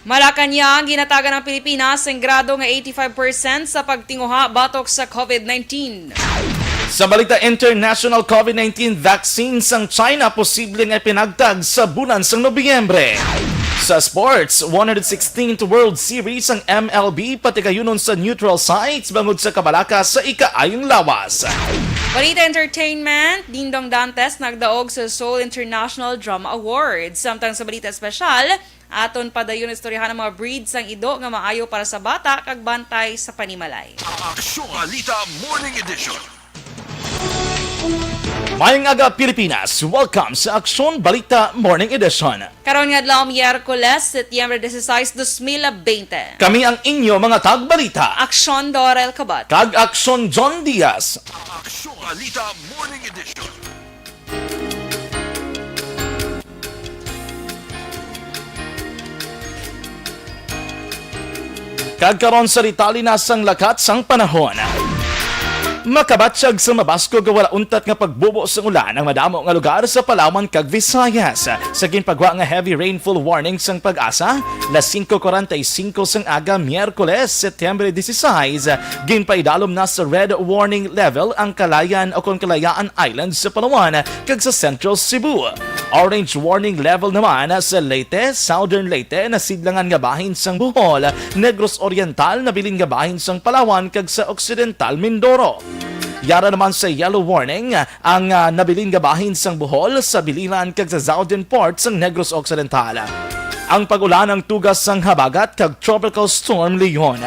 Malacanang ginatagan ng Pilipinas ang grado nga 85% sa pagtinguha batok sa COVID-19. Sa balita international COVID-19 vaccines ang China posibleng ipinagtag sa bulan sang Nobyembre. Sa sports, 116th World Series ang MLB pati kayunon sa neutral sites bangod sa kabalaka sa ikaayong lawas. Balita Entertainment, Dingdong Dantes nagdaog sa Seoul International Drama Awards. Samtang sa balita espesyal, aton padayon istoryahan ng mga breeds ang ido nga maayo para sa bata kag bantay sa panimalay. Aksyon Balita Morning Edition. Mayang aga Pilipinas, welcome sa Aksyon Balita Morning Edition. Karon nga adlaw Miyerkules, Setyembre 16, 2020. Kami ang inyo mga tagbalita. Aksyon Dorel Cabatu. Kag Aksyon John Diaz. Aksyon Balita Morning Edition. Kag karon sa ritali na sang lakat sang panahon. Makabatsyag sa mabasko gawala untat nga pagbubo sa ulan ang madamo nga lugar sa Palawan kag Visayas. Sa ginpagwa nga heavy rainfall warning sang pag-asa, las 5:45 sang aga Miyerkules, Setyembre 16, ginpaidalom na sa red warning level ang Calayan o Kalayaan Islands sa Palawan kag sa Central Cebu. Orange warning level naman sa Leyte, Southern Leyte na sidlangan nga bahin sang Bohol, Negros Oriental na bilin nga bahin sang Palawan kag sa Occidental Mindoro. Yara naman sa yellow warning ang nabilin nga bahin sang Bohol sa biliran kag sa southern parts sang Negros Occidental. Ang pag-ulan ang tugas sang habagat kag tropical storm Leon.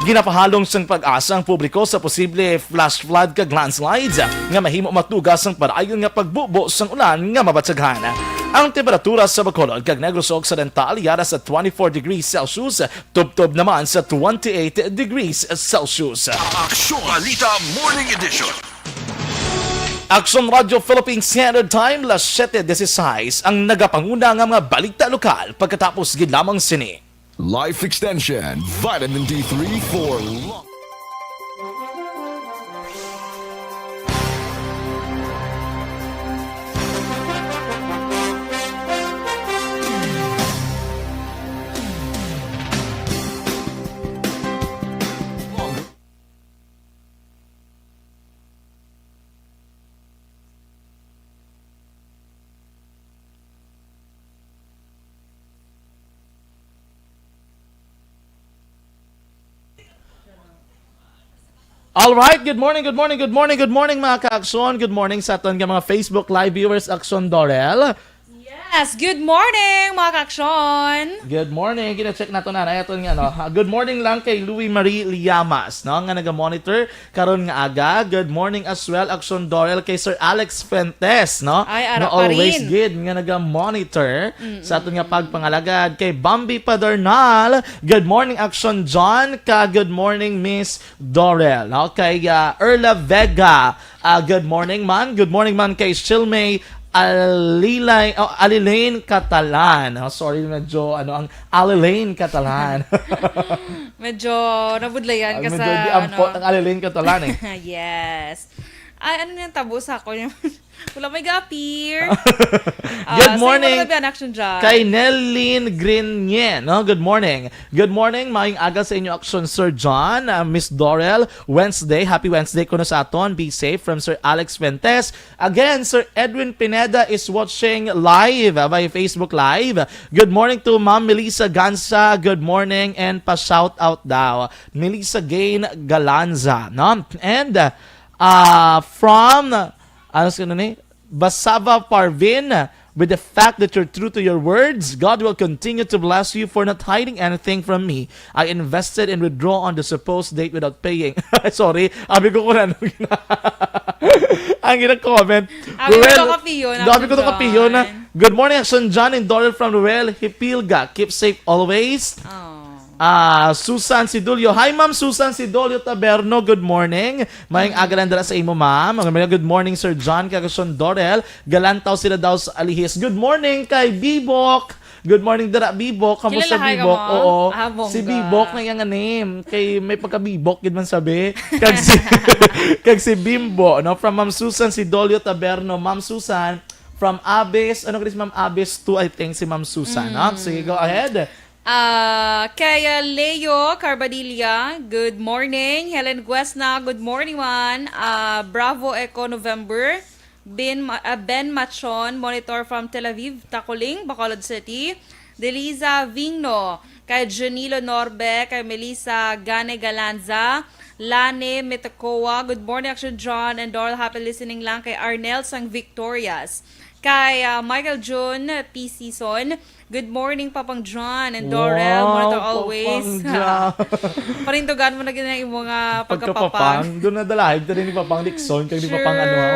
Ginapahalong sang pag-asa ang publiko sa posible flash flood kag landslides nga mahimo matugas ang padayon nga pagbubo sang ulan nga mabatsaghan. Ang temperatura sa Bacolod kag Negros Occidental yara sa 24 degrees Celsius, tubtob naman sa 28 degrees Celsius. Aksyon Balita Morning Edition. Aksyon Radio Philippine Standard Time, las 7:16 ang nagapanguna nga mga balita lokal pagkatapos gid lamang sini. Life Extension, Vitamin D3 for long. Alright, good morning mga ka-Aksyon. Good morning sa aton nga mga Facebook Live viewers, Aksyon Dorel. Yes, good morning mga kaksyon. Good morning. Kina-check nato na aton nga no. Good morning lang kay Louie Marie Liamas, no, nga naga-monitor karon nga aga. Good morning as well Aksyon Dorel kay Sir Alex Fuentes, no. Ay, na always good nga naga-monitor sa aton nga pagpangalagad kay Bambi Padernal. Good morning Aksyon John, ka good morning Miss Dorel, no. Kay Erla Vega. Good morning man. Good morning man kay Shilmay Alilain Catalan. Sorry, medyo ang Alilain Catalan. Medyo nabudlayan ka medyo sa di ampot ang Alilain Catalan eh. Yes. Ay, ano yung tabos ako? Wala may ga-appear. Good morning Action dyan. kay Nellyn Grenier, no? Good morning. Good morning, maayong aga sa inyo Aksyon Sir John, Miss Dorel. Wednesday, happy Wednesday ko na sa aton. Be safe from Sir Alex Fuentes. Again, Sir Edwin Pineda is watching live by Facebook Live. Good morning to Ma'am Melissa Gansa. Good morning and pa-shout out daw. Melissa Gain Galanza, no? And from Basava Parvin, with the fact that you're true to your words, God will continue to bless you for not hiding anything from me. I invested and withdraw on the supposed date without paying. Sorry, abi ko na ang gina-comment. Abi ko to kapiyon na. Good morning, Action John and Dorel from Ruel, Hipilga. Keep safe always. Susan Sidulio. Hi, Ma'am Susan Sidulio Taberno. Good morning. Mayang aga lang dala sa imo, Ma'am. Good morning, Sir John Kagason Dorel. Galantaw sila daw sa Alihis. Good morning kay Bibok. Good morning dara Bibok. Kamusta Bibok? Oo. Si Bibok na yung name. Kay may pagka-Bibok gid man sabi. Kag si Bimbo, no, from Ma'am Susan Sidulio Taberno. Ma'am Susan, from Abis. Ano kasi Ma'am Abis 2, I think, si Ma'am Susan. Sige, go ahead. Kaya Leo Carbadilla, good morning. Helen Guesna, good morning man. Bravo Eco November. Ben Machon, monitor from Tel Aviv, Tacoling, Bacolod City. Deliza Vigno, kay Janilo Norbe, kay Melissa Gane Galanza. Lane Metacoa, good morning Aksyon John and Dorel, happy listening lang kay Arnel Sang Victorias. Kay Michael June P. Season, good morning Papang John and Dorel, monitor always. Parintugan mo na ganyan yung mga pagkapapang. Doon na dalahin, ito rin ni Papang Nixon, kaya ni Papang ano.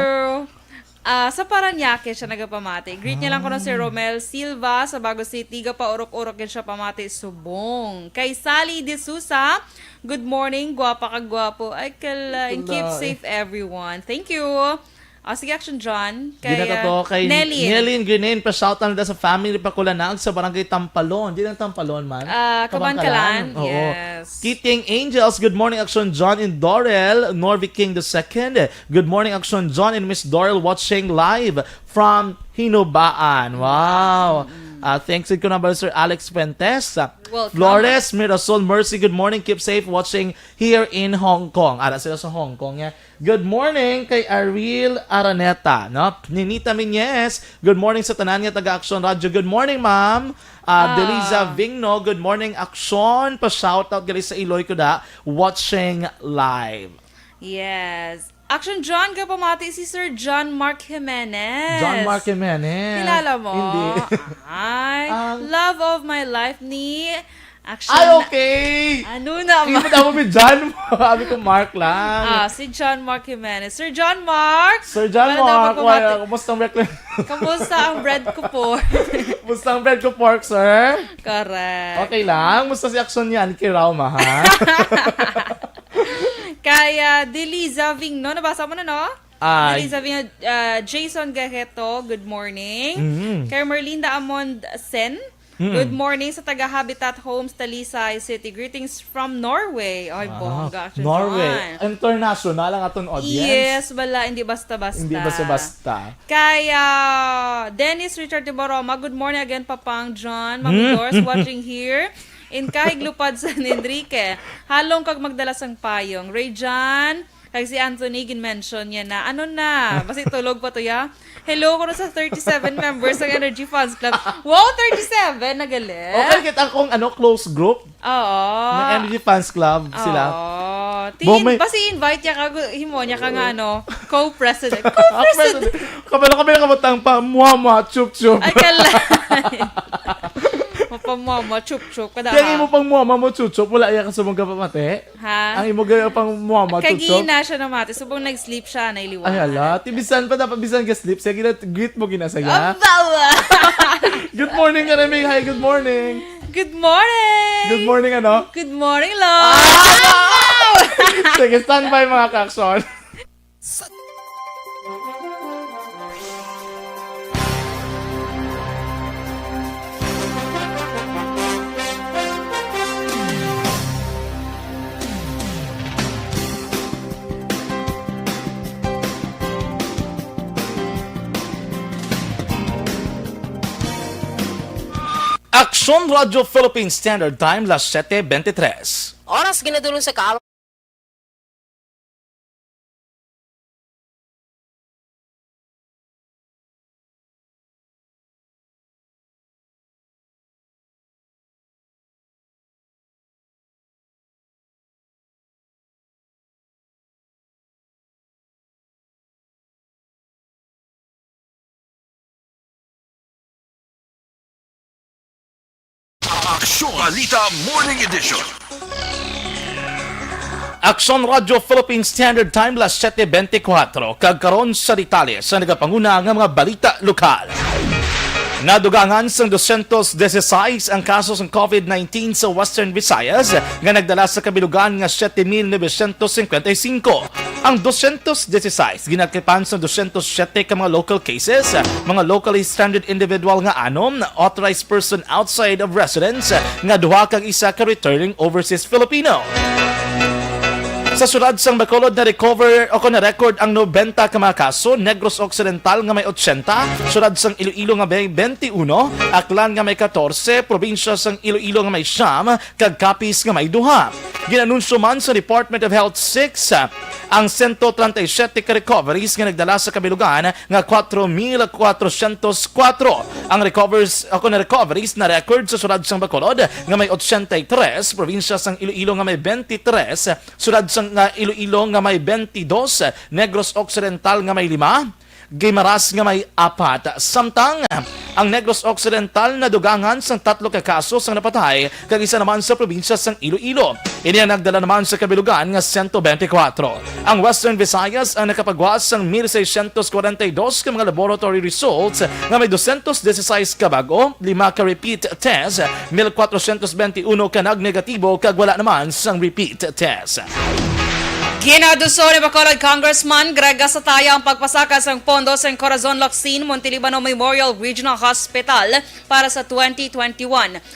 Sa Paranaque siya nagapamati. Greet niya lang ko na si Romel Silva sa Bago City. Pa urok-urok yun siya pamati subong. Kay Sally De Sousa, good morning. Guwapa ka guwapo. Ay kalain. Keep safe everyone. Thank you. Sige, Action John. Kay kay Nelly. Nelly Grinin, pa-shout out na sa family Pakulanag sa barangay Tampalon. Di lang Tampalon man. Kabangkalan. Oo. Yes. Kiting Angels, good morning Action John and Dorel. Norby King II, good morning Action John and Miss Dorel watching live from Hinubaan. Wow. Thanks ko na ba Sir Alex Fuentes. Welcome. Flores, Mirasol, Mercy, good morning. Keep safe watching here in Hong Kong. Ara sila sa Hong Kong. Good morning kay Ariel Araneta. No? Ninita Minyes, good morning sa tanan niya taga-Aksyon Radio. Good morning, ma'am. Deliza Vigno, good morning, Aksyon. Pa-shoutout gali sa Iloy ko da, watching live. Yes. Action John, kapamati si Sir John Mark Jimenez. John Mark Jimenez. Kilala mo? Hindi. Ay, love of my life ni Action. Ay, okay! Ano naman? Hindi mo may John mo. Sabi ko Mark lang. Si John Mark Jimenez. Sir John Mark! Sir John Mark, kumusta ang reclam? Kamusta ang bread ko po? Kumusta ang bread ko pork, sir? Correct. Okay lang. Kumusta si Aksyon yan? Kiraw, ma, ha? Kaya Deliza Vigno, nabasa mo na, no? Deliza Vigno, Jason Gajeto, good morning. Kay Merlinda Amond Sen, good morning sa taga-Habitat Homes, Talisay City. Greetings from Norway. Ay, bongga. Norway. International ang atong audience. Yes, wala. Hindi basta-basta. Hindi basta-basta. Kaya Dennis Richard de Boroma, good morning again, Papang John. Mami Doors watching here. In kahig lupad sa Enrique. Halong kag magdala sang payong. Ray John, kag si Anthony gin-mention niya na, ano na, basta tulog pa to ya. Hello ko na sa 37 members ng Energy Fans Club. Wow, 37, nagalit. Okay, kita akong close group. Oo. Ng Energy Fans Club sila. Oo. Basta invite niya ka, himo niya ka nga co-president. Co-president. Kabalo kamutang pa, muha, chup-chup. Ay, kalay. Mapamama, chup-chup. Kaya imo pang muha, chup-chup, wala iya ka sa mga kapamate? Ha? Ang imo gaya pang muha, chup-chup? Kagina siya na mati. Subong nag-sleep siya, nailiwan. Ay, hala. Tibisan pa, dapat bisan ka sleep. Sige na, greet mo ginasaya. Abawa! Good morning, Karaming. Hi, good morning. Good morning! Good morning, ano? Good morning, Lord! Sige, standby mga kaksyon. Aksyon Radio Philippine Standard Time, las 7:23. Oras ginadulong sa kaalaman. Aksyon Balita Morning Edition. Aksyon Radio Philippine Standard Time, las 7:24. Kagkaroon sa detalye sa nagapanguna ng mga balita lokal. Nadugangan sa 216 ang kaso ng COVID-19 sa Western Visayas nga nagdala sa kabilugan nga 7,955. Ang 216 ginagkipan sa 207 ka mga local cases, mga locally stranded individual nga anom, authorized person outside of residence nga duha kag isa ka returning overseas Filipino. Sa sulad sang Bacolod na recover o na record ang 90 ka mga kaso, Negros Occidental nga may 80, sulad sang Iloilo nga may 21, Aklan nga may 14, probinsya sang Iloilo nga may 9, kag Capiz nga may 2. Ginanunsyo man sa Department of Health 6 ang 137 ka recoveries nga nagdala sa kabilugan nga 4,404. Ang recoveries na record sa sulad sang Bacolod nga may 83, probinsya sang Iloilo nga may 23, sulad sang Iloilo nga may 22, Negros Occidental nga may 5, Guimaras nga may 4. Samtang ang Negros Occidental na dugangan sang 3 ka kaso sang napatay kag isa naman sa probinsya sang Iloilo. Ini ang nagdala naman sa kabilugan nga 124. Ang Western Visayas ang nakapagwas sang 1,642 ka mga laboratory results nga may 216 ka bago, 5 ka repeat test, 1,421 ka nag-negatibo kag wala naman sang repeat test. Ginaduso ni Bacolod Congressman Greg Gasataya ang pagpasaka ng pondo sa Corazon Locsin Montelibano Memorial Regional Hospital para sa 2021.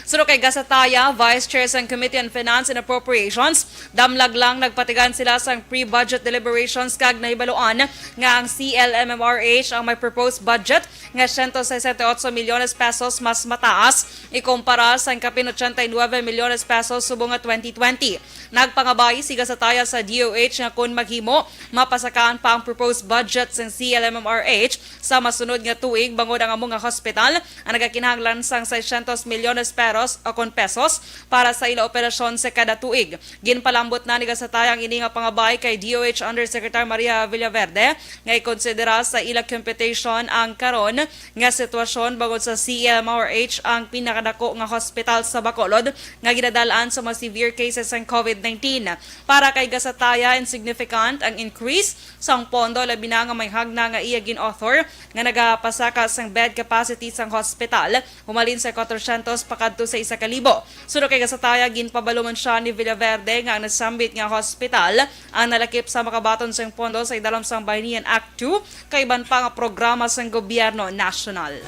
Suno kay Gasataya, Vice Chair sa Committee on Finance and Appropriations, damlag lang nagpatigan sila sa pre-budget deliberations kag nahibaluan nga ang CLMMRH ang may proposed budget nga 168 milyones pesos mas mataas ikumpara sa kapin 89 milyones pesos subong nga 2020. Nagpangabay si Gasataya sa DOH nga kung maghimo, mapasakaan pa ang proposed budget sa CLMMRH sa masunod nga tuig bangod ang among nga hospital ang nagakinahanglan sang 600 milyones pesos para sa ila operasyon sa kada tuig. Ginpalambot na ni Gasataya ang ini nga pangabay kay DOH Undersecretary Maria Villaverde nga ikonsidera sa ila computation ang karon nga sitwasyon bangod sa CLMRH ang pinakadako nga hospital sa Bacolod nga ginadalaan sa mga severe cases ng COVID-19. Para kay Gasataya, insignificant ang increase sang pondo labi na nga may hagna nga iya gin-author nga nagapasaka sang bed capacity sang hospital humalin sa 400 pakadto sa 1,000. Suno kay Gasataya, ginpabaluman siya ni Villaverde nga ang nasambit nga hospital ang nalakip sa makabaton sang pondo sa idalam sang Bayanihan Act 2 kay iban pa nga programa sang gobyerno nasyonal.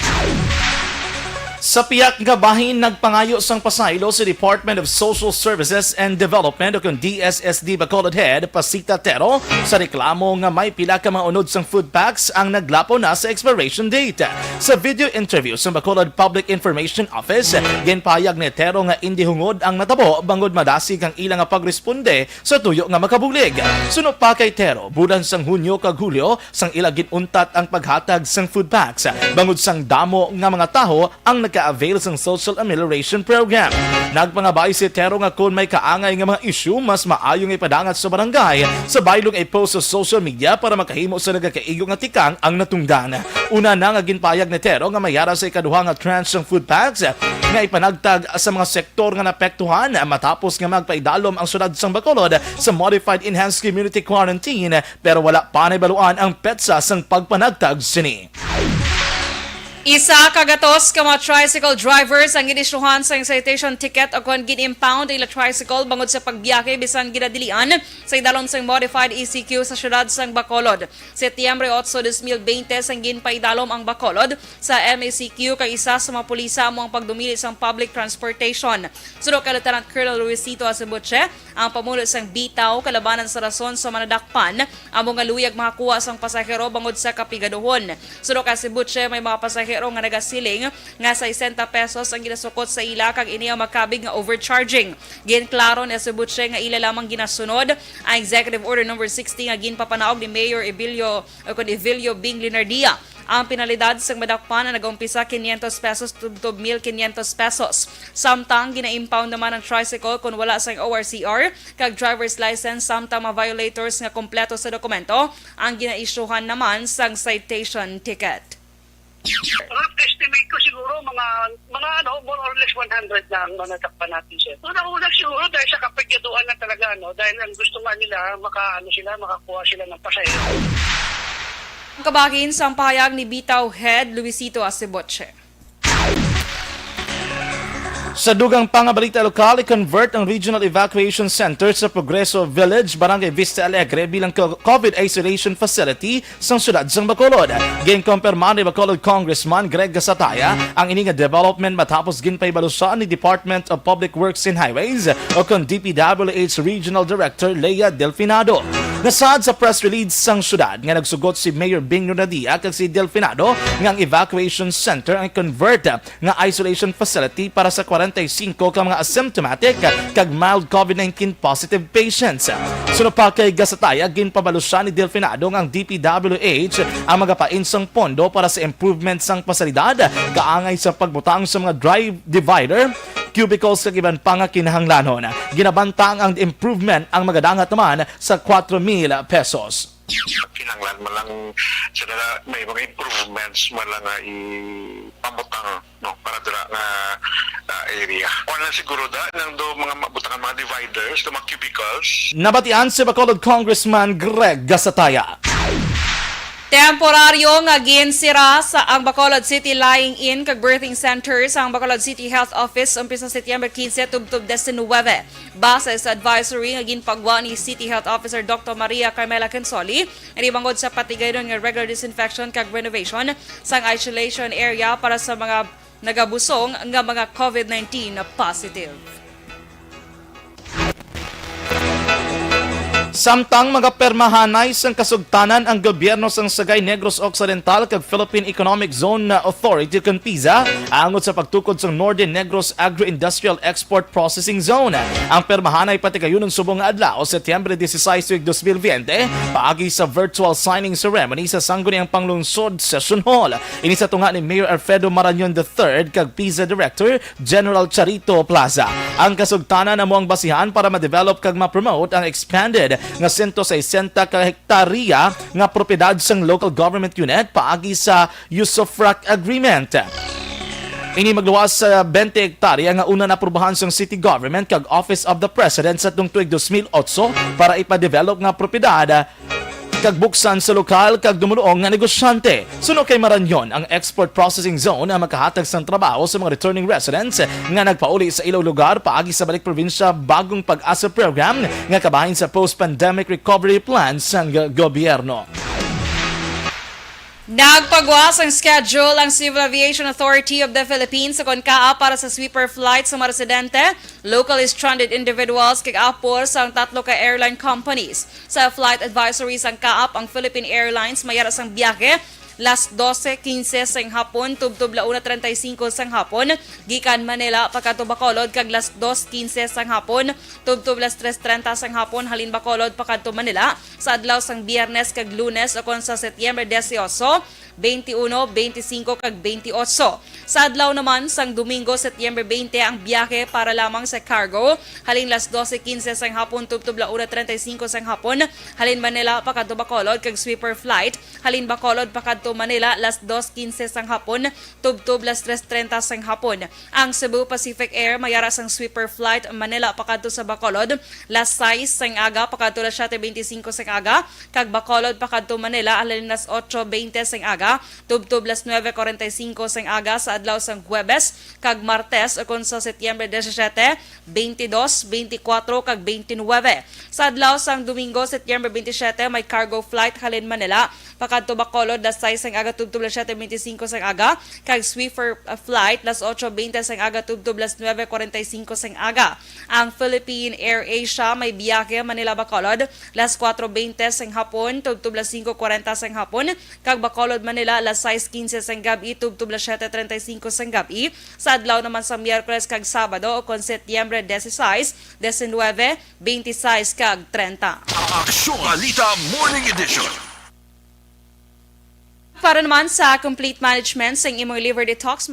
Sa piyak nga bahin, nagpangayo sang pasaylo sa Department of Social Services and Development o kung DSSD Bacolod Head Pasita Tero sa reklamo nga may pila ka mga unod sang food packs ang naglapo na sa expiration date. Sa video interview sa Bacolod Public Information Office, ginpahayag ni Tero nga hindi hungod ang natabo bangod madasig ang ilang nga pagresponde sa tuyo nga makabulig. Suno pa kay Tero, bulan sang Hunyo kag Hulyo sang ilang ginuntat ang paghatag sang food packs bangod sang damo nga mga taho ang nagka-avail sa social amelioration program. Nagpangabay si Tero nga kung may kaangay nga mga issue, mas maayong ipadangat sa barangay sa baylong i-post sa social media para makahimo sa nagkakaigo nga tikang ang natungdan. Una na nga ginpayag ni Tero nga mayara sa ikaduha nga tranche ng food packs nga ipanagtag sa mga sektor nga napektuhan matapos nga magpaidalom ang syudad sang Bacolod sa Modified Enhanced Community Quarantine pero wala pa naibaluan ang petsa sang pagpanagtag sini. Isa kagatos ka mga tricycle drivers ang ginisyuhan sa citation ticket o kung gin-impound ila tricycle bangod sa pagbiyahe bisan ginadilian sa idalom sang modified ECQ sa syudad sang Bacolod. Setyembre 8, 2020 sang ginpaidalom ang Bacolod sa MACQ kay isa sa mga pulisa mo ang pagdumili sang public transportation. Suno kay Lieutenant Colonel Luisito Acebuche, ang pamuno sang bitaw kalabanan sa rason sa manadakpan ang mga luyag makakuha sang pasahero bangod sa kapigaduhon. Suno kay Acebuche, may mga pasahero nga nagasiling nga 60 pesos ang ginasukot sa ila kag ini ang makabig nga overcharging. Ginklaro ni Acebuche nga ila lamang ginasunod ang Executive Order number 60 nga ginpapanaog ni Mayor Evilio Bing Linardia. Ang penalidad sa madakpan na nag-umpisa 500 pesos to 1,500 pesos. Samtang gina-impound naman ang tricycle kung wala sa ORCR kag driver's license samtang mga violators nga kompleto sa dokumento ang gina-issuehan naman sang citation ticket. Rough estimate ko siguro mga more or less 100 na ang manatakpan natin siya. Una siguro dahil sa kapagyaduan na talaga, dahil ang gusto nga nila, makakuha sila ng pasahero. Ang kabagin sa pahayag ni Bitaw Head Luisito Acebuche. Sa dugang pangabalita lokal, i-convert ang Regional Evacuation Center sa Progreso Village, Barangay Vista Alegre bilang COVID Isolation Facility sa siyudad ng Bacolod. Ginkumpirma ni Bacolod Congressman Greg Gasataya ang ininga development matapos ginpaybalusan ni Department of Public Works and Highways o kon DPWH Regional Director Leia Delfinado. Nasad sa press release sang syudad nga nagsugot si Mayor Bing Nunadia kag si Delfinado nga ang evacuation center ang convert nga isolation facility para sa 45 ka mga asymptomatic kag mild COVID-19 positive patients. Sunod pa kay Gasataya, ginpabalusyan ni Delfinado nga ang DPWH ang magapainsang pondo para sa improvement sang pasalidad kaangay sa pagbutang sa mga drive divider, cubicles kag iban pa nga kinahanglanon. Ginabantang ang improvement ang magadangat naman sa 4,000 pesos. Kinanglan mo lang sila may mga improvements mo lang ipamutang no, para dira nga area. Wala siguro nang do mga mabutangan mga dividers, do mga cubicles. Nabatian si Bacolod Congressman Greg Gasataya. Temporaryo nga ginsira sa ang Bacolod City Lying In kag Birthing Center sa ang Bacolod City Health Office umpisa sa Setyembre 15 tubtob 19. Base sa advisory nga ginpagwa ni City Health Officer Dr. Maria Carmela Consoli, inibangod sa patigayon nga regular disinfection kag renovation sa isolation area para sa mga nagabusong nga mga COVID-19 na positive. Samtang mga permahanay sang kasugtanan ang gobyerno sang Sagay Negros Occidental kag Philippine Economic Zone Authority kan PIZA angot sa pagtukod sang Northern Negros Agro-Industrial Export Processing Zone. Ang permahanay patigayon ng subong nga adlaw Setyembre 16, 2020 paagi sa virtual signing ceremony sa sangguniang panglungsod Session Hall. Ini sa tunga ni Mayor Alfredo Marañon III kag PIZA Director General Charito Plaza. Ang kasugtanan amo ang basihan para ma-develop kag ma-promote ang expanded nga 160 ka hektarya nga propiedad sang local government unit paagi sa Usufruct Agreement. Ini magluwas sa 20 hektarya nga una naprubahan sang city government kag Office of the President sa tuig 2008 para ipa-develop nga propiedad kag buksan sa lokal kag dumuloong nga negosyante. Suno kay Marañon, ang export processing zone ang makahatag sang trabaho sa mga returning residents nga nagpauli sa ilaw lugar paagi sa balik probinsya bagong pag-asa program nga kabahin sa post-pandemic recovery plan sang gobyerno. Nagpagwas ang schedule ang Civil Aviation Authority of the Philippines sa konkaa para sa sweeper flight sa mga residente, locally stranded individuals kag apor sa 3 ka airline companies. Sa flight advisory sang kaap ang Philippine Airlines mayara sang biyahe las 12:15 sang hapon tubtob 1:35 sang hapon gikan Manila pagkadto Bacolod kag las 2:15 sang hapon tubtob las 3:30 sang hapon halin Bacolod pagkadto Manila sa adlaw sang Biyernes kag Lunes ukon sa Setyembre 18, 21, 25 kag 28. Sa adlaw naman sang Domingo Setyembre 20 ang biyahe para lamang sa cargo halin las 12:15 sang hapon tubtob 1:35 sang hapon halin Manila pagkadto Bacolod kag sweeper flight halin Bacolod pagkadto Manila las 2:15 sang hapon tubtob las 3:30 sang hapon. Ang Cebu Pacific Air mayara sang sweeper flight Manila pakadto sa Bacolod las 6 sang aga pakadto las 7:25 sang aga kag Bacolod pakadto Manila alin las 8:20 sang aga tubtob las 9:45 sang aga sa adlaw sang Huwebes kag Martes ukon sa Setyembre 17, 22, 24 kag 29. Sa adlaw sang Domingo Setyembre 27 may cargo flight halin Manila pakadto Bacolod las 6 sang aga tubtob las 7:25 sang aga kag sweeper flight las 8:20 sang aga tubtob las 9:45 sang aga. Ang Philippine Air Asia may biyahe Manila Bacolod las 4:20 sang hapon tubtob las 5:40 sang hapon kag Bacolod Manila las 6:15 sang gabi tubtob las 7:35 sang gabi. Sa adlaw naman sa Miyerkules kag Sabado kon Setyembre 16, 19, 26 kag 30. Aksyon Balita Morning Edition. Para naman sa complete management sa imong liver detox,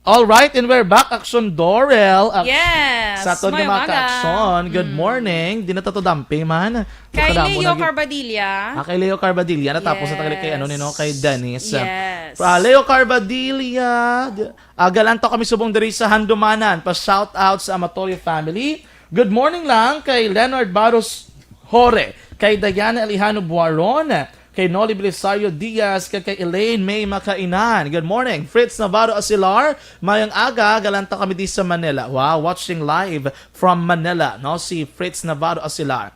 All right, and we're back. Aksyon Dorel. Yes! Sa aton nga Mayong mga aga. ka-aksyon. Good morning. Di na to dumping man. Kay Kadamo Leo na- Carbadilla. Kay Leo Carbadilla. Natapos na tagal kay Yes. ano nino, kay Dennis. Yes. Leo Carbadilla. Galanto kami subong diri sa Handumanan. Pa-shout out sa Amatorio family. Good morning lang kay Leonard Barros Hore. Kay Diana Alejano Buaron. Kay Noli Belisario Diaz, kay Elaine May Makainan. Good morning. Fritz Navarro Asilar, mayang aga, galanta kami di sa Manila. Wow, watching live from Manila, no? Si Fritz Navarro Asilar.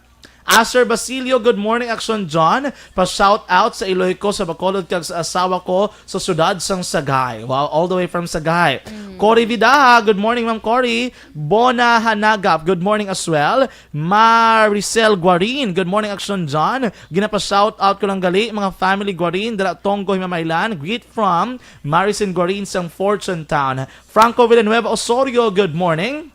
Aser Basilio, good morning, Aksyon John. Pa-shout out sa Iloy ko sa Bacolod kag sa asawa ko sa sudad sang Sagay. Wow, all the way from Sagay. Cory Vidaha, good morning, Ma'am Cory. Bona Hanagap, good morning as well. Maricel Guarin, good morning, Aksyon John. Ginapa-shout out ko lang gali, mga family Guarin, dala Tonggo Himamaylan. Greet from Maricel Guarin sang Fortune Town. Franco Villanueva Osorio, good morning.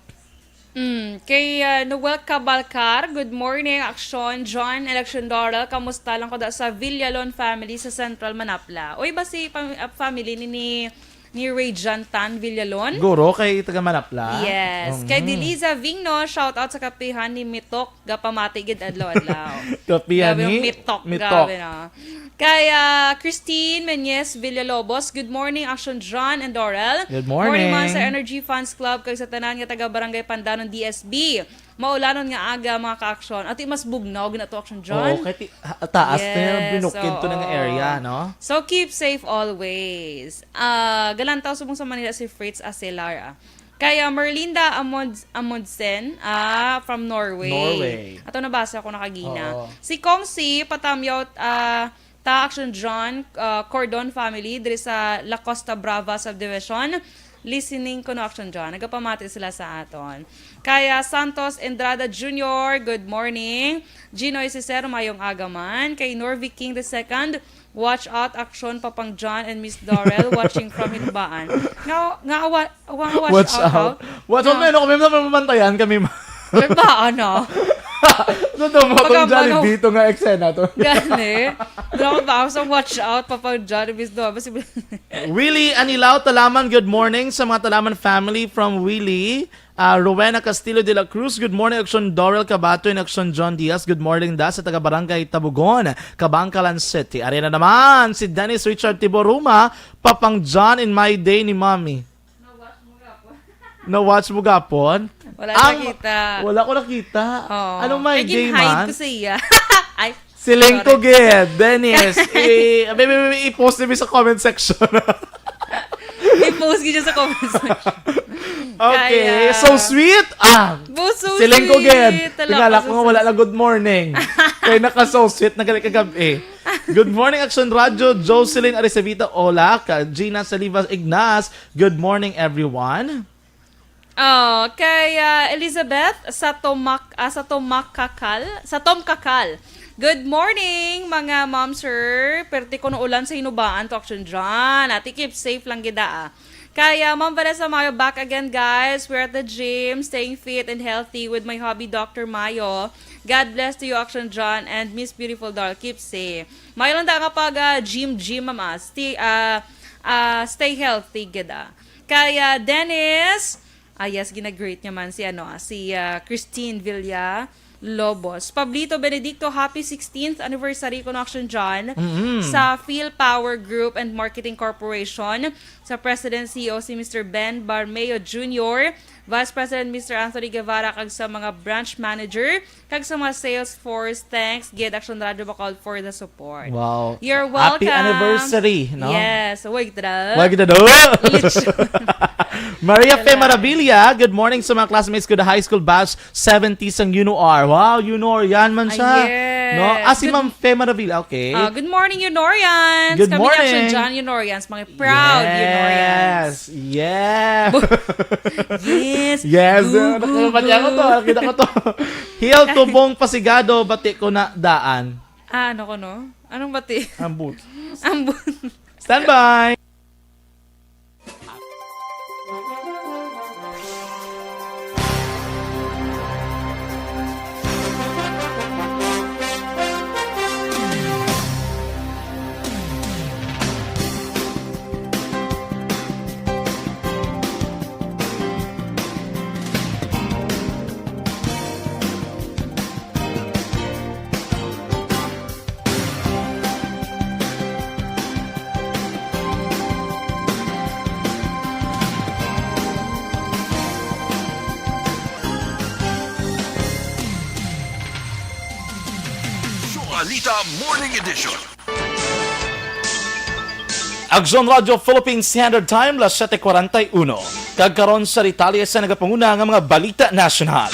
Kay Noel Cabalcar, good morning, Aksyon, John, Election Dorel, kamusta lang ko da sa Villalon family sa Central Manapla. Uy, ba si family ni Ray Jantan Villalon? Guro kay taga Manapla. Yes. Kay Deliza Vigno, shout out sa kapihan ni Mitok, gapamati gid adlaw-adlaw. Kapihan Grabe ni yung Mitok. Mitok. Grabe na. Kay Christine Menyes Villalobos, good morning, Aksyon John and Dorel. Good morning. Morning man sa Energy Fans Club kay sa tanan nga taga Barangay Pandanon DSB. Maulanon nga aga mga ka-aksyon. At mas bugnaw gina to Aksyon John. Oo, kahit taas na Yes, yung binukid to ng oo. area, no? So keep safe always. Galantaw subong sa Manila si Fritz Acelar. Kaya Merlinda Amundsen from Norway. Ato nabasa ko nakagina. Oo. Si Kongsi patamyaw ta Action John Cordon family diri sa La Costa Brava subdivision. Listening ko no Action John. Nagapamati sila sa aton. Kaya Santos Endrada Jr., good morning. Ginoy Cicero, mayong agaman. Kay Norvi King II, watch out Aksyon Papang John and Miss Dorel watching from Hinubaan. Watch out. Watch out, men. Kami na mamantayan kami. Ba, ano? So, mo akong Jollibee ito nga eksena to. Gani. Doon ako ba sa watch out Papang John and Miss Dorel. Willie Anilao Talaman, good morning sa mga Talaman family from Willie. Rowena Castillo de la Cruz, good morning. Aksyon Dorel Cabatu and Aksyon John Diaz, good morning da sa taga Barangay Tabugon, Kabangkalan City. Arena naman si Dennis Richard Tiboruma, Papang John in My Day ni Mommy. Na-watch mo gapon? Wala nakita. Wala ko nakita. Oh. Anong My Day man? ko siya. Ay, Siling ko gid, Dennis. I-post niyo sa comment section. i-post ko siya sa comment section. Okay, Kaya- so sweet. So Siling ko gid. sweet. Tingala ko nga wala lang good morning. Kaya naka so sweet na kagabi. Good morning, Action Radio. Jocelyn Arisevita Olak, Gina Salivas Ignas. Good morning, everyone. Oh, kay Elizabeth sa Tom Kakal. Good morning, mga mom sir. Perti ko no ulan sa hinubaan to Action John. Ati keep safe lang gida. Kaya Ma'am Vanessa Mayo back again, guys. We're at the gym, staying fit and healthy with my hobby Dr. Mayo. God bless to you, Action John, and Miss Beautiful Doll. Keep safe. Mayo lang da kapag gym mama. Stay healthy gida. Kaya Dennis, yes, gina-great niya man si Christine Villa Lobos. Pablito Benedicto, happy 16th anniversary ko ng Action John sa Feel Power Group and Marketing Corporation. Sa President CEO si Mr. Ben Barmeo Jr., Vice President Mr. Anthony Guevara, kag sa mga branch manager, kag sa mga sales force. Thanks, Gid Action Radio Bacol for the support. Wow. You're welcome. Happy anniversary, no? Yes. Wag tara. Wag na do. Maria Fe Maravilla, good morning sa mga classmates ko the high school batch 70s ang UNOR. Wow, UNOR, yan man siya. yes. No? Si Ma'am Fe Maravilla, okay. Good morning, Unorians. Good Kami morning. Action John Unorians, mga proud Unorians. Yes. Yes. Yes. Gu- Nakita ko to. Nakita ko to. Hill Tubong Pasigado, bati ko na daan. Ano ko no? Anong bati? Ambut. Ambon. Stand by. Morning Edition. Aksyon Radio Philippine Standard Time, las 7:41. Kagkaron sa detalye sa nagapanguna ng mga balita nasyonal.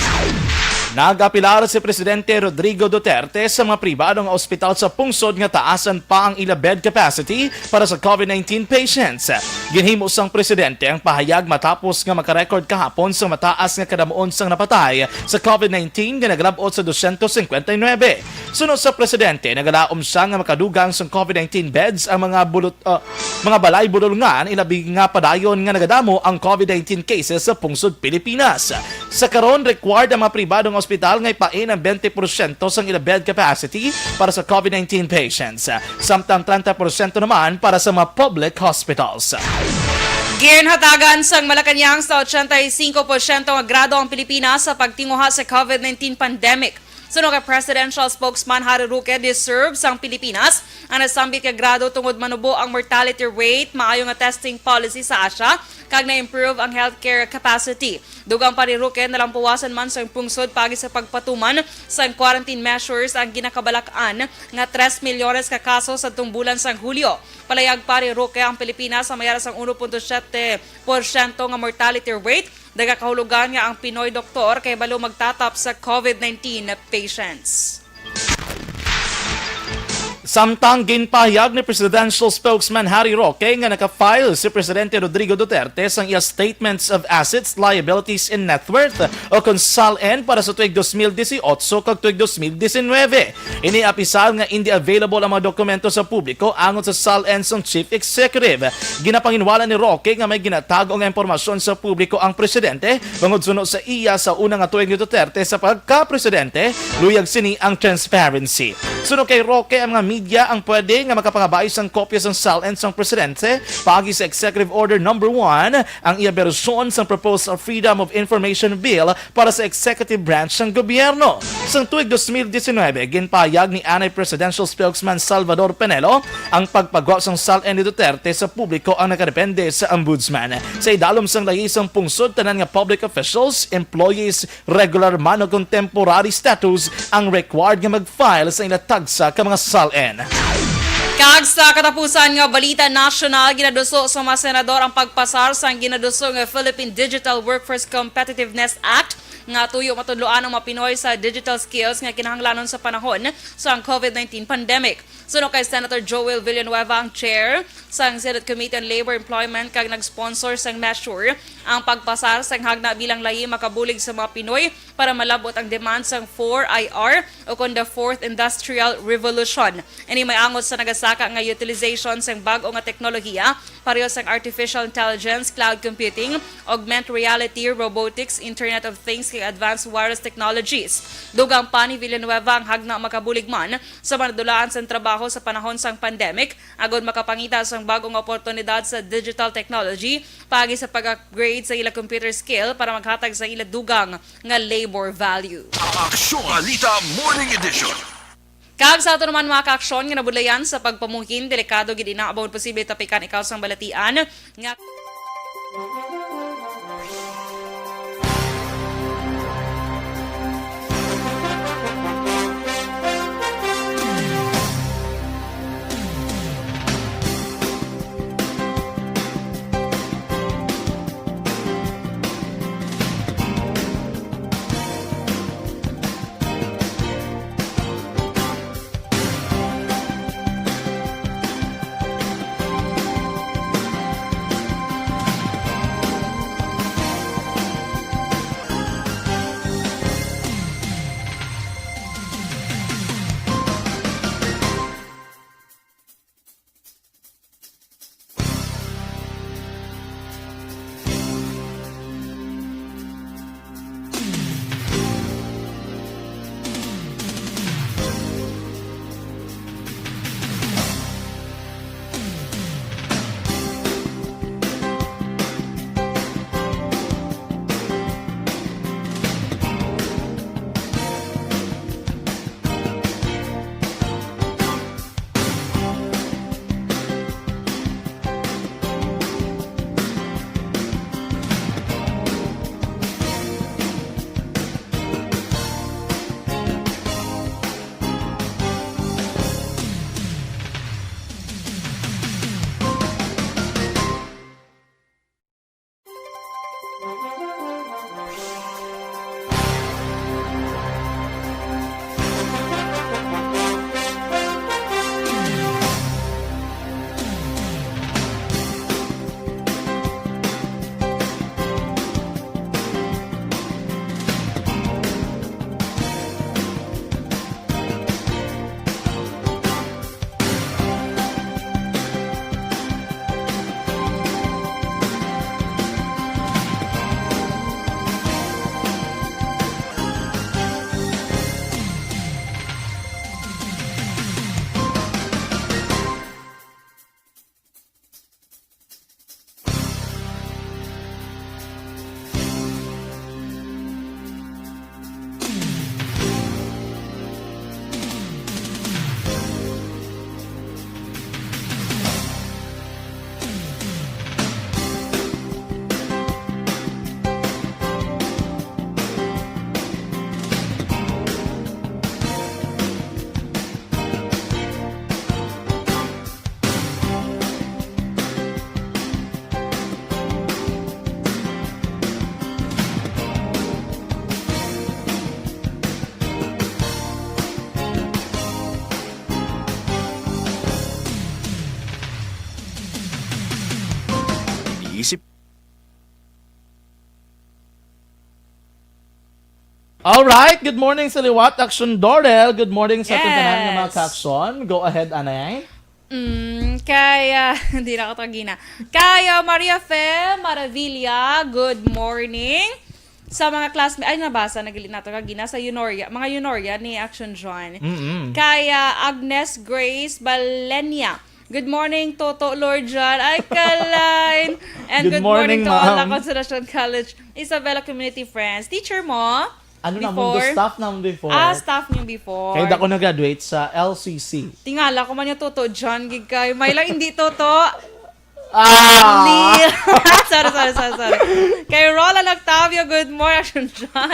Nag-apilar si Presidente Rodrigo Duterte sa mga pribadong ospital sa pungsod nga taasan pa ang ila bed capacity para sa COVID-19 patients. Ginhimo sang Presidente ang pahayag matapos nga makarecord kahapon sa mataas nga kadamuon sang napatay sa COVID-19 nga nagrabot sa 259. Sunod sa Presidente, nagalaom siya nga makadugang sang COVID-19 beds ang mga balay bulungan ilabi nga padayon nga nagadamo ang COVID-19 cases sa pungsod Pilipinas. Sa karon, required ang mga pribadong ospital nga ipain ang 20% sang ila bed capacity para sa COVID-19 patients, samtang 30% naman para sa mga public hospitals. Ginhatagan sang Malacanang sa 85% nga grado ang Pilipinas sa pagtinguha sa COVID-19 pandemic. Sunog kay Presidential Spokesman Harry Roque, deserve sang Pilipinas ang nasambit ka grado tungod manubo ang mortality rate, maayo nga testing policy sa Asia, kag na-improve ang healthcare capacity. Dugang pa ni Roque nalampuwasan man sa pungsod pagi sa pagpatuman sa quarantine measures ang ginakabalakan nga 3 milyones ka kaso sa tumbulan sang Hulyo. Palayag pa ni Roque ang Pilipinas sa mayara sang 1.7% nga mortality rate. Daga kahulugan nga ang Pinoy doktor kay balo magtatap sa COVID-19 patients. Samtang ginpahayag ni Presidential Spokesman Harry Roque nga nakafile si Presidente Rodrigo Duterte sang iya Statements of Assets, Liabilities, and Net Worth o kung SALN para sa tuig 2018 kag tuig 2019. Iniapisal nga hindi available ang mga dokumento sa publiko angon sa SALN sang Chief Executive. Ginapanginwala ni Roque nga may ginatago nga impormasyon sa publiko ang Presidente bangod sunod sa iya sa unang nga tuig ni Duterte sa pagka-Presidente, luyag sini ang transparency. Sunod kay Roque ang mga media ang pwede nga makapangabayos ang kopya ng SALN sang Presidente pagi sa Executive Order No. 1 ang iya bersyon sang Proposed Freedom of Information Bill para sa Executive Branch ng Gobyerno. Sang tuig 2019, ginpahayag ni Anay Presidential Spokesman Salvador Penelo ang pagpagawa sang SALN ni Duterte sa publiko ang nakadepende sa Ombudsman. Sa idalom sang layisang pungsod, tanan nga public officials, employees, regular man o contemporary status ang required nga mag-file sa ilatagsa ka mga SALN. Kag sa katapusan nga balita nasyonal, ginaduso sa mga senador ang pagpasar sa ginaduso nga Philippine Digital Workforce Competitiveness Act nga tuyo matudloan ang mga Pinoy sa digital skills nga kinahanglanon sa panahon sa COVID-19 pandemic. Suno kay Senator Joel Villanueva ang chair sa Senate Committee on Labor Employment kag nag-sponsor sang measure ang pagpasar sang hagna bilang lahi makabulig sa mga Pinoy para malabot ang demand sang 4IR o kon the Fourth Industrial Revolution. Ini may angot sa nagasaka nga utilization sang bag-o nga teknolohiya pareho sang artificial intelligence, cloud computing, augmented reality, robotics, Internet of Things kag advanced wireless technologies. Dugang pa ni Villanueva ang hagna makabulig man sa manadulaan sang trabaho sa panahon sang pandemic agod makapangita sang bagong oportunidad sa digital technology pagi sa pag-upgrade sa ila computer skill para maghatag sa ila dugang nga labor value. Aksyon Balita Morning Edition. Kag sa ato naman mga kaaksyon nga nabudlayan sa pagpamuhin, delikado gid inaabot posible tapikan ikaw sang balatian nga isip. Alright, good morning sa liwat, Aksyon Dorel. Good morning sa ating Yes. tanan nga mga ka-aksyon. Go ahead, Anay. Kaya, hindi na ako tagina. Kaya Maria Fe Maravilla, good morning. Sa mga classmates, ay nabasa, nagilit na ito kagina, sa Yunoria, mga Yunoria ni Action John. Kaya Agnes Grace Balenia, good morning, Toto Lord John. Ay, Kaline. And Good good morning, morning, to all ma'am. the Constellation College Isabela Community Friends. Teacher mo? Ano na mundo staff na mo before? Staff niyo before. Kaya ako nag-graduate sa LCC. Tingala ko man yung Toto John, gig kayo. May lang hindi Toto. Ah! sorry. Kay Roland Octavio, good morning, Action John.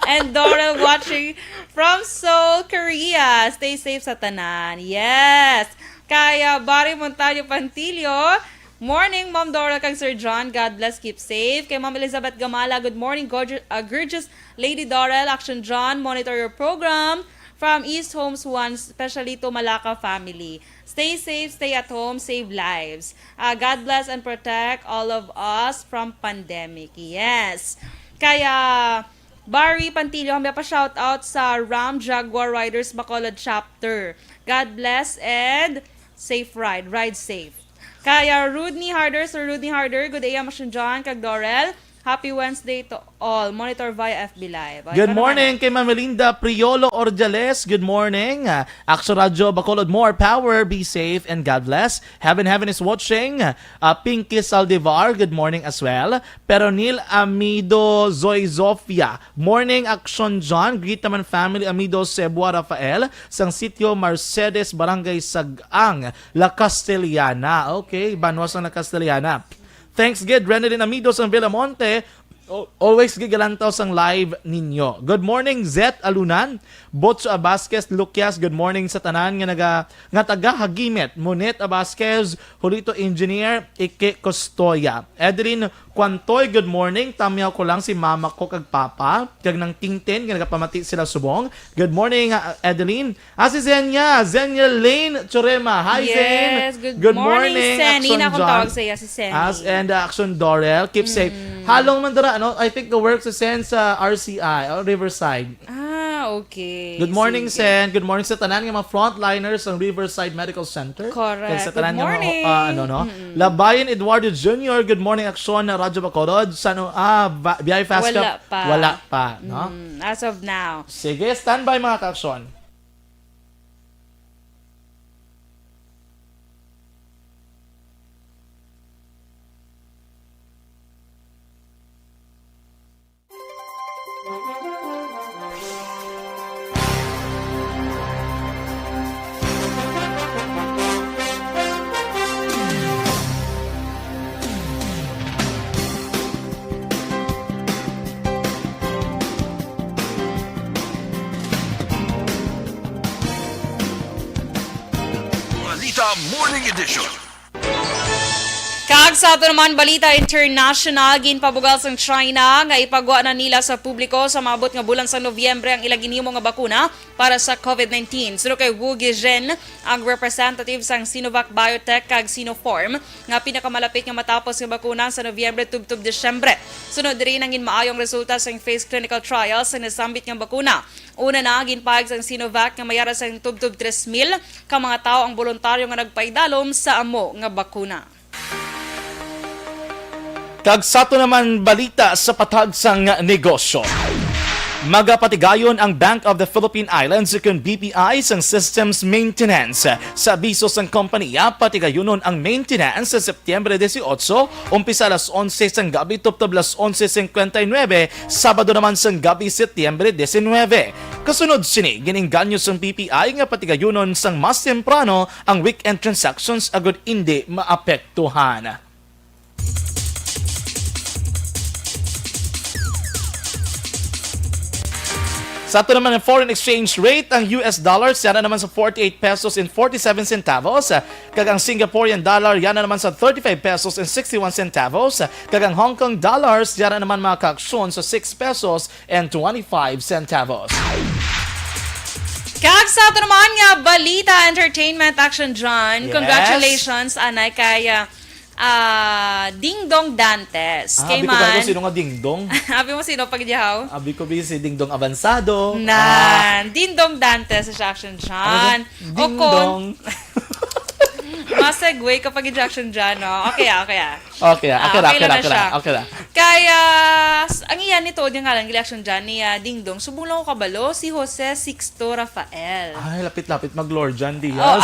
And Dorel watching from Seoul, Korea. Stay safe sa tanan. Yes. Kaya Barry Montaño Pantilio, morning, Ma'am Dorel kang Sir John. God bless, keep safe. Kay Ma'am Elizabeth Gamala, good morning, gorgeous Lady Dorel, Action John. Monitor your program from East Homes 1, especially to Malacca family. Stay safe, stay at home, save lives. God bless and protect all of us from pandemic. Yes. Kaya Barry Pantilio, kami pa shout out sa Ram Jaguar Riders Bacolod chapter. God bless and safe ride. Ride safe. Kaya Rudney Harder, Sir Rudney Harder, good day, Action John, kag Dorel. Happy Wednesday to all. Monitor via FB Live. Good morning kay Ma'am Melinda Priolo Orjales. Good morning. Aksyon Radio Bacolod, more power. Be safe and God bless. Heaven is watching. Pinky Saldivar, good morning as well. Peronil Amido Zoy Zofia. Morning, Aksyon John. Greet naman family Amido Sebua Rafael. Sang sitio Mercedes, Barangay Sagang, La Castellana. Okay, Banwas ng La Castellana. Thanks, Gid. Renalyn Amidos ang Villamonte. Always gigalantaw sang live ninyo. Good morning, Zet Alunan. Botso Abasquez Lucias, good morning sa tanan nga taga Hagimet. Monet Abasquez, Hulito Engineer, Ike Costoya. Edeline Quantoy, good morning. Tamyaw ko lang si mama ko kag papa. Kag ng tingtin, nga nagapamati sila subong. Good morning, Edeline. Si Zenya Lane Chorema. Hi, Zen. Yes, good morning, Senny. Action Na akong John. tawag sa iya, si Senny. And Action Dorel. Keep safe. Halong mandara, ano? I think the work sa Sen sa RCI, or Riverside. Okay. Good morning, Sige. Sen. Good morning sa tanan nga mga frontliners ng Riverside Medical Center. Correct. Kag sa tanan Good morning. nga Labayan Eduardo Jr. Good morning, Aksyon na Radyo Bacolod. Biyay fast Wala pa. Wala pa, no? As of now. Sige, standby mga ka-aksyon. Balita Morning Edition. Kag sa ato naman balita international, ginpabugal sang China nga ipagwa na nila sa publiko sa maabot nga bulan sa Nobyembre ang ilang ginhimo nga bakuna para sa COVID-19. Sunod kay Wu Gezhen, ang representative sang Sinovac Biotech kag Sinopharm nga pinakamalapit nga matapos nga bakuna sa Nobyembre tubtub Desyembre. Sunod rin ang ginmaayong resulta sa phase clinical trials sa nasambit nga bakuna. Una na, ginpahag sang Sinovac nga mayara sang tubtub 3,000 ka mga tao ang voluntaryo nga nagpaidalom sa amo nga bakuna. Kag sato naman balita sa patag sang negosyo. Magapatigayon ang Bank of the Philippine Islands kung BPI sang systems maintenance. Sa abiso sang kompanya, patigayonon ang maintenance sa Setyembre 18, umpisa alas 11 sang gabi tubtob alas 11:59, Sabado naman sang gabi Setyembre 19. Kasunod sini, giningganyo sang BPI nga patigayonon sang mas temprano ang weekend transactions agad hindi maapektuhan. Sa ato naman ang foreign exchange rate, ang US dollar yana naman sa 48 pesos and 47 centavos, kag ang Singaporean dollar yana naman sa 35 pesos and 61 centavos, kag ang Hong Kong dollars yana naman mga ka-aksyon sa 6 pesos and 25 centavos. Kag sa ato naman nga balita entertainment Action John. Yes. Congratulations anay kay Ding Dong Dantes. Kay Abi ko ba man. sino nga dingdong? Abi mo sino pagdihaw? Abi ko ba si dingdong avansado? Ding Dong Dantes sa Aksyon dyan. Dingdong. Masegway kapag injection dyan, no? Okay. Okay lang na siya. ra. Kaya, ang iyan nito, yung nga lang, election dyan ni Ding Dong, subong lang ko kabalo, si Jose Sixto Rafael. Ay, lapit-lapit mag-Lord John Diaz.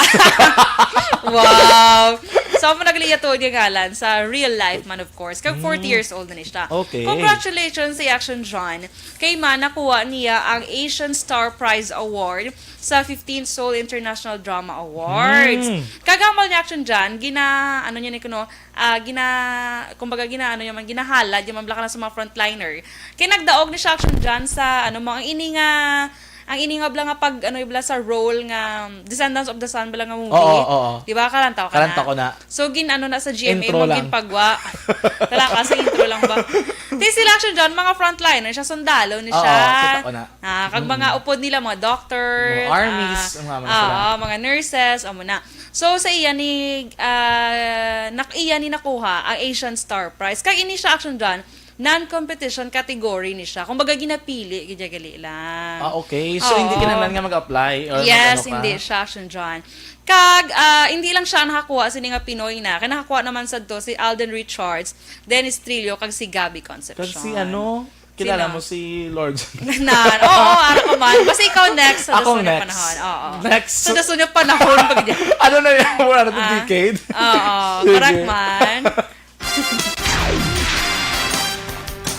Wow! So, mo nagliya to yung ngalan sa real life man, of course. Kag 40 years old na niya. Okay. Congratulations sa Action John. Kay man, nakuha niya ang Asian Star Prize Award sa 15th Seoul International Drama Awards. Kagamal ni Action John, ginahalad, yung mamlaka na sa mga frontliner. Kaya nagdaog ni siya Action John sa, mga ang iningab lang nga pag sa role nga Descendants of the Sun bala nga movie. Oo. Di ba karanta ko na. So na sa GMA Intro mo lang. ginpagwa. Tala kasi intro lang ba. Di sila Action John mga frontliner siya sundalo ni siya. kita ko na. Kag mga upod nila mga doctors, Mga armies, mga nurses, amo na. So sa iya ni nakuha ang Asian Star Prize. Kag ini siya Action John non-competition category ni siya. Kumbaga ginapili, gijagali lang. Okay. So, hindi kinahanglan nga mag-apply? Or Yes, ka? hindi siya, Action John. Kag, hindi lang siya nakakuha, sini nga Pinoy na. Kaya nakakuha naman sa to si Alden Richards, Dennis Trillo, kag si Gabby Concepcion. Kag si kilala mo si Lord. Oo, ara ko man. Basta ikaw next sa Ako dasunod next. panahon. Oo. Next. Sa dasunod panahon. Ano na yan? Wala na decade? Oo, correct man.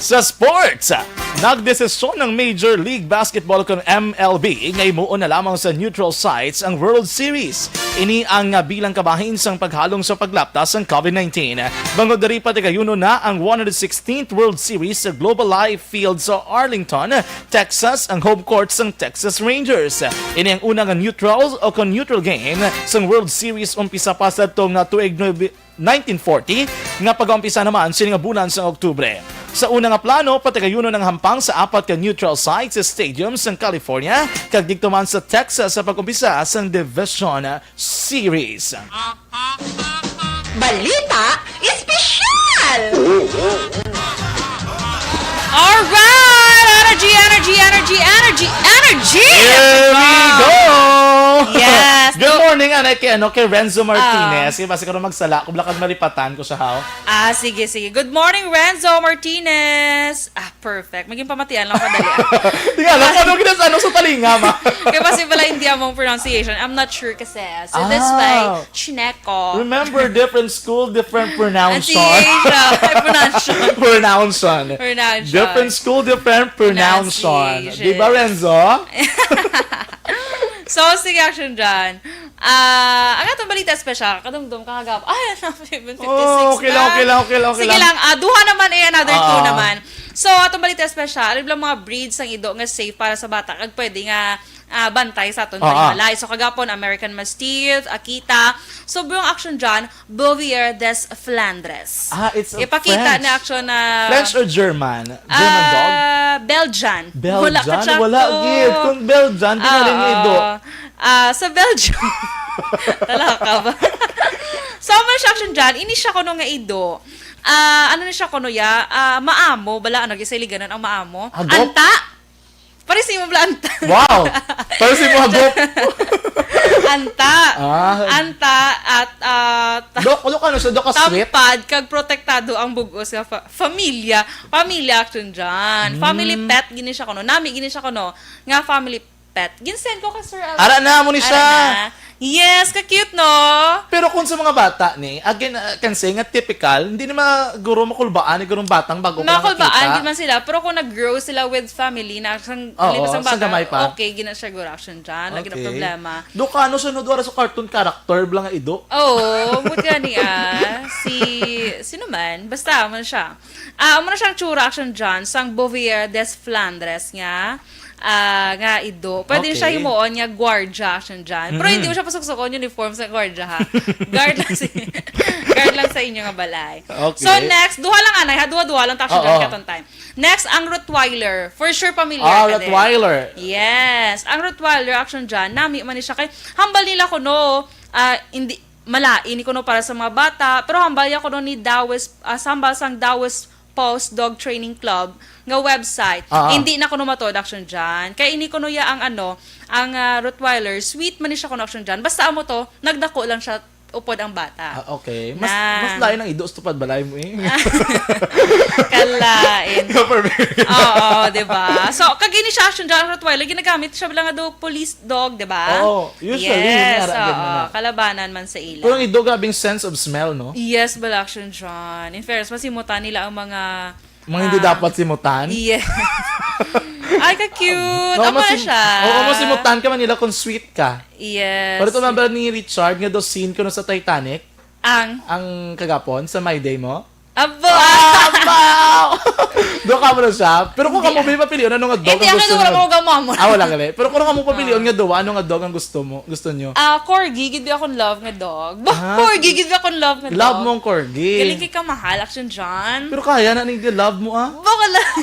Sa sports, nagdesisyon ng Major League Basketball kung MLB ngay muon na lamang sa neutral sites ang World Series. Ini ang bilang kabahin sang paghalong sa paglaptas ng COVID-19. Bangod dari patigayuno na ang 116th World Series sa Global Life Field sa Arlington, Texas, ang home court ng Texas Rangers. Ini ang unang neutral game sang World Series umpisa pa sa itong tuig 1940 nga pag-umpisa naman sining bulan sa Oktubre. Sa unang plano, patigayuno ng hampang sa 4 ka neutral sites sa stadiums ng California, kag dito man sa Texas sa pag-umpisa sa Division Series. Balita Espesyal! Alright! Energy! Here we go! Yes! Good morning, kay Renzo Martinez. Kasi basta ka magsala, kung lakad malipatan ko sa how. Sige. Good morning, Renzo Martinez. Perfect. Maging pamatian lang padali. Di nga, ano ginasano sa talinga, ma? Kaya kasi pala hindi among pronunciation. I'm not sure kasi. So this way, chineko. Remember, different school, different pronunciation. Pronunciation. Different school, different pronunciation. Di ba, Renzo? So, sige, Action dyan. Ang atong balita special, kadumdum, kakagap. 7:56 okay lang. Sige lang, duha naman another two naman. So, atong balita special, ibang mga breeds ang ido nga safe para sa bata. Kag pwede nga bantay sa aton panimalay. So, kagapon, American Mastiff, Akita. So, buong Action dyan, Bouvier des Flandres. It's a Ipakita French. na Action na... French or German? German dog? Belgian. Belgian? Wala, gid. Kung Belgian, di na rin yung ido. Sa Belgium. Talaka ba? So, man siya Action dyan, ini siya kuno nga ido. Ano ni siya kuno ya? Maamo, bala, gisiliganan ang maamo. Agop? Anta! Parisi mo bala anta. Wow! Parisi mo agop. Anta. Anta at Dok sweet? tampad kag protektado ang bugos nga familia Action dyan. Family pet gini siya kuno. Nami gini siya kuno nga family pet. Ginsend ko ka Sir Alvin. Ara na mo ni siya. Yes, ka-cute no. Pero kung sa mga bata ni, again, kasi nga typical, hindi naman guro makulbaan, gurong batang bago pa Makulbaan gid man sila, pero kung nag-grow sila with family na sang sa bata, gamay pa. okay gina siya guro Action dyan. Lagi na problema. Dukano sunod wala sa cartoon character blang nga ido. Buti nga niya. Sino man, basta mo na siya. Mo na siyang tsura Action dyan, sang Bouvier des Flandres nga. Nga ido. Pwede siya himuon nga guardia Action dyan. Pero hindi mo siya pasuksukon uniform sa guardia ha. Guard lang sa inyo nga balay. Okay. So next, duha lang anay ha. Duha lang Action dyan katong time. Next, ang Rottweiler. For sure familiar ka din. Rottweiler. Yes. Ang Rottweiler Action dyan, nami man ni siya kay hambal nila ko no. Hindi malain ko no para sa mga bata, pero hambal ya ko no ni Dawes, sambal sang Dawes Post Dog Training Club nga website. Hindi na ko no matod action dyan. Kaya ini ko no ya ang Rottweiler, sweet man ni siya ko no action dyan. Basta amo to, nagdako lang siya upod ang bata. Okay. Mas lain ang idos tupad balay mo eh. Kalain. Oo, diba? So, kagini siya action dyan, Rottweiler, ginagamit siya bilang nga police dog, diba? Oo, usually. Yes, na. kalabanan man sa ila. Pero ang idog gabing sense of smell, no? Yes, bala action dyan. In fairness, masimutan nila ang mga... Mga hindi dapat simutan. Yes. Ay, ka-cute. Ako na siya. Oo, masimutan ka man nila kung sweet ka. Yes. Pero ito number ni Richard, nga do scene ko no sa Titanic, Ang kagapon, sa My Day mo. abo! Abaw! Doon ka mo na siya. Pero kung ka mo papilion, ano nga dog Hindi, ang ako gusto wala nyo? mo gamamo. Wala ka Pero kung ka mo papilion nga doon, ano nga dog ang gusto nyo? Corgi, gid akong love nga dog. Corgi, gid akong love nga dog. Love mo ang corgi. Galing kay ka mahal, action dyan. Pero kaya na love mo Baka lang.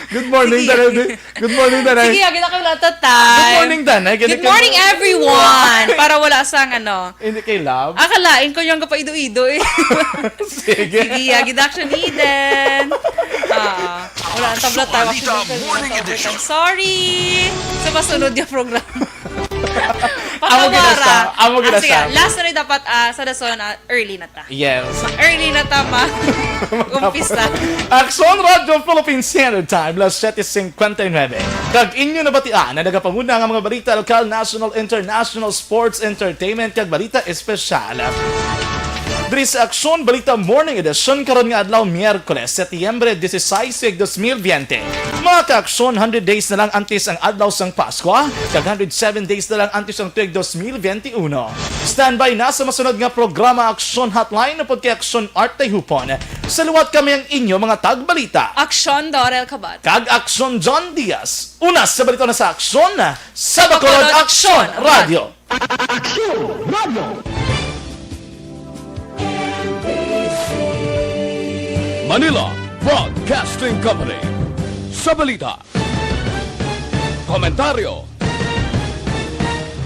Good morning, Sige. Danay. Good morning, Danay. Sige, agad ako lahat of time. Good morning, Danay. Good morning, everyone! Para wala sang Hindi kay love. Akalain ko yung kapaido-ido eh. Sige. Sige, agad action Eden. Wala ang tablet tayo. Balita Morning Edition. Sorry! Sa masunod yung program. Amo gina Sige, sa. last na rin dapat sa dason early na ta. Yes. Early na ta umpisa. Aksyon Radio Philippine Standard Time, las 7:59. Kag inyo nabatian na nagapanguna nga mga balita lokal, national, international, sports, entertainment, kag balita espesyal. Diri sa Aksyon Balita Morning Edition karon nga adlaw Miyerkules, Setyembre 16, 2020. Mga ka-Aksyon, 100 days na lang antes ang adlaw sang Pasko, kag 107 days na lang antes ang tuig 2021. Standby na sa masunod nga programa Aksyon Hotline upod kay Aksyon Art Hupon. Saluwat kami ang inyo mga tagbalita. Aksyon Dorel Cabatu. Kag Aksyon John Diaz. Una sa balita na sa Aksyon, sa Bacolod Aksyon Radio. Manila Broadcasting Company. Sa balita. Komentaryo